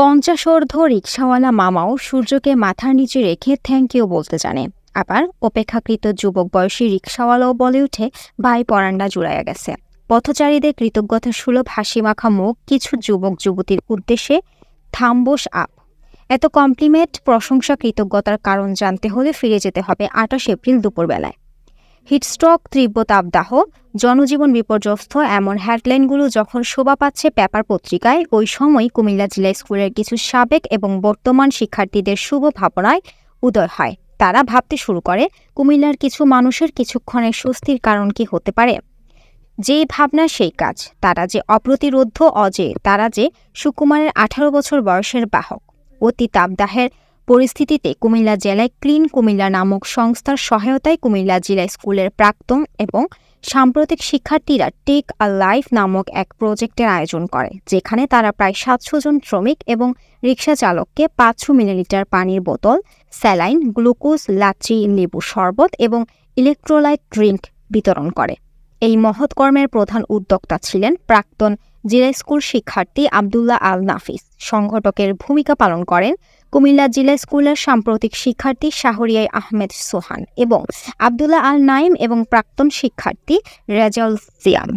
50 রিকশাওয়ালা মামাও সূর্যকে মাথার নিচে রেখে থ্যাংক ইউ বলতে জানে। আবার অপেক্ষাকৃত যুবক বয়সী রিকশাওয়ালাও বলে উঠে, ভাই পরান্ডা জুড়াইয়া গেছে। পথচারীদের কৃতজ্ঞতা সুলভ হাসিমাখা মুখ কিছু যুবক যুবতীর উদ্দেশ্যে থাম্বস আপ। এত কমপ্লিমেন্ট, প্রশংসা, কৃতজ্ঞতার কারণ জানতে হলে ফিরে যেতে হবে 28 এপ্রিল দুপুরবেলায়। হিটস্ট্রোক, তীব্র তাপদাহ, জনজীবন বিপর্যস্ত এমন হেডলাইনগুলো যখন শোভা পাচ্ছে পেপার পত্রিকায়, ওই সময় কুমিল্লা জিলা স্কুলের কিছু সাবেক এবং বর্তমান শিক্ষার্থীদের শুভ ভাবনায় উদয় হয়। তারা ভাবতে শুরু করে, কুমিল্লার কিছু মানুষের কিছুক্ষণের স্বস্তির কারণ কি হতে পারে। যেই ভাবনা সেই কাজ। তারা যে অপ্রতিরোধ্য, অজেয়। তারা যে সুকুমারের 18 বছর বয়সের বাহক। অতি তাপদাহের পরিস্থিতিতে কুমিল্লা জেলায় ক্লিন কুমিল্লা নামক সংস্থার সহায়তায় কুমিল্লা জিলা স্কুলের প্রাক্তন এবং সাম্প্রতিক শিক্ষার্থীরা টেক আ লাইফ নামক এক প্রজেক্টের আয়োজন করে, যেখানে তারা প্রায় 700 জন শ্রমিক এবং রিকশা চালককে 500 মিলিলিটার পানির বোতল, স্যালাইন, গ্লুকোজ, লাচ্ছি, লেবু শরবত এবং ইলেকট্রোলাইট ড্রিঙ্ক বিতরণ করে। এই মহৎ কর্মের প্রধান উদ্যোক্তা ছিলেন প্রাক্তন জিলা স্কুল শিক্ষার্থী আবদুল্লাহ আল নাফিস। সংগঠকের ভূমিকা পালন করেন কুমিল্লা জিলা স্কুলের সাম্প্রতিক শিক্ষার্থী শাহরিয়ার আহমেদ সোহান এবং আবদুল্লাহ আল নাইম এবং প্রাক্তন শিক্ষার্থী রেজাউল সিয়াম।